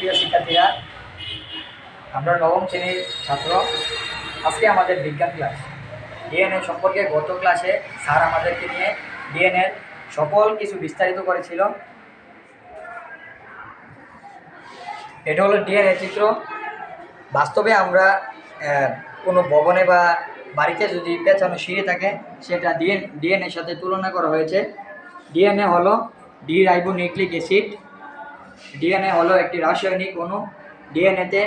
প্রিয় শিক্ষার্থীরা, আমরা নবম শ্রেণীর ছাত্র। আজকে আমাদের বিজ্ঞান ক্লাস। ডিএনএ সম্পর্কে গত ক্লাসে স্যার আমাদেরকে নিয়ে ডিএনএর সকল কিছু বিস্তারিত করেছিল। এটা হলো ডিএনএ চিত্র। বাস্তবে আমরা কোনো ভবনে বা বাড়িতে যদি পেঁচানো সিঁড়ি থাকে, সেটা ডিএনএর সাথে তুলনা করা হয়েছে। ডিএনএ হলো ডিরাইবোনিউক্লিক অ্যাসিড। ডিএনএ হলো একটি রাসায়নিক অণু। ডিএনএতে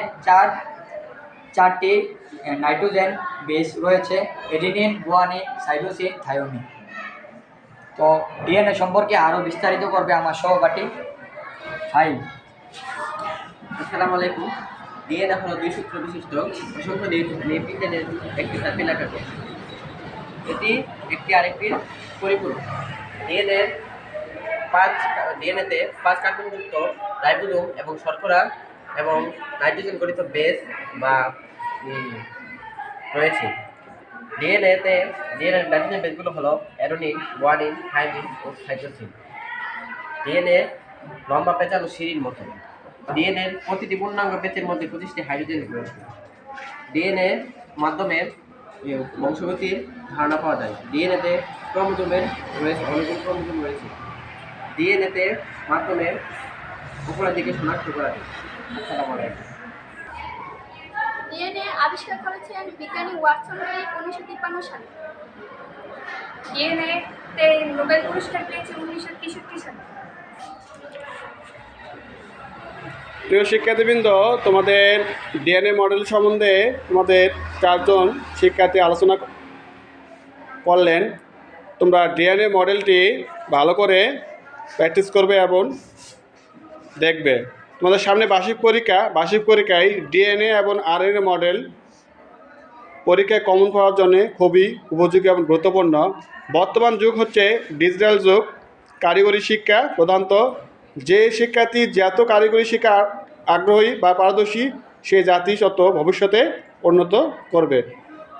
চারটি নাইট্রোজেন বেস রয়েছে: এডিনিন, গুয়ানিন, সাইটোসিন, থায়োমিন। তো ডিএনএ সম্পর্কে আরও বিস্তারিত করবে আমার সহপাঠী। হাই, আসসালামু আলাইকুম। ডিএনএ হলো দুই সূত্র বিশিষ্ট অসংখ্য নিউক্লিয়ের একটি সার্কেল আকার। এটি একটি আরেকটির পরিপূরক। ডিএনএতে 5 কার্বনযুক্ত রাইবোজোম এবং শর্করা এবং নাইট্রোজেন গঠিত বেস বা রয়েছে। ডিএনএর নাইট্রোজেন বেসগুলো হলো অ্যাডেনিন, গুয়ানিন, থাইমিন ও সাইটোসিন। ডিএনএ লম্বা পেঁচানো সিঁড়ির মতো। ডিএনএর প্রতিটি পূর্ণাঙ্গ বেচের মধ্যে 25টি হাইড্রোজেন রয়েছে। ডিএনএ মাধ্যমে বংশগতির ধারণা পাওয়া যায়। ডিএনএতে ক্রোমোজোমের রয়েছে অনেকগুলো ক্রোমোজোম রয়েছে। ডিএনএতে মাধ্যমে উপরের দিকে শনাক্ত করা যায়। আসসালামু আলাইকুম। ডিএনএ আবিষ্কার করেছেন বিজ্ঞানী ওয়াটসন 1953 সালে। ডিএনএ-তে নোবেল পুরস্কার পেয়েছে 1963 সালে। প্রিয় শিক্ষার্থীবৃন্দ, তোমাদের ডিএনএ মডেল সম্বন্ধে তোমাদের 4 জন শিক্ষার্থী আলোচনা করলেন। তোমরা ডিএনএ মডেলটি ভালো করে প্র্যাকটিস করবে এবং দেখবে। তোমাদের সামনে বার্ষিক পরীক্ষায় ডিএনএ এবং আরএনএ মডেল পরীক্ষায় কমন পাওয়ার জন্য খুবই উপযোগী এবং গুরুত্বপূর্ণ। বর্তমান যুগ হচ্ছে ডিজিটাল যুগ। কারিগরি শিক্ষা প্রধানত যে শিক্ষার্থী যত কারিগরি শিক্ষা আগ্রহী বা পারদর্শী, সে জাতি তত ভবিষ্যতে উন্নত করবে।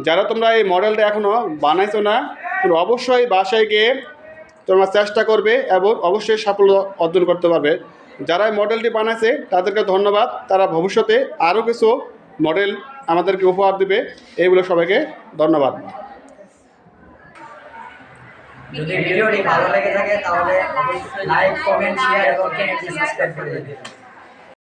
যারা তোমরা এই মডেলটা এখনও বানাইছো না, তোমরা অবশ্যই বাসায় গিয়ে তোমরা চেষ্টা করবে এবং অবশ্যই সাফল্য অর্জন করতে পারবে। যারা এই মডেলটি বানাইছে তাদেরকে ধন্যবাদ। তারা ভবিষ্যতে আরও কিছু মডেল আমাদেরকে উপহার দেবে। এইগুলো সবাইকে ধন্যবাদ। যদি ভিডিওটি ভালো লেগে থাকে তাহলে লাইক, কমেন্ট, শেয়ার এবং চ্যানেলটি সাবস্ক্রাইব করে দেবেন।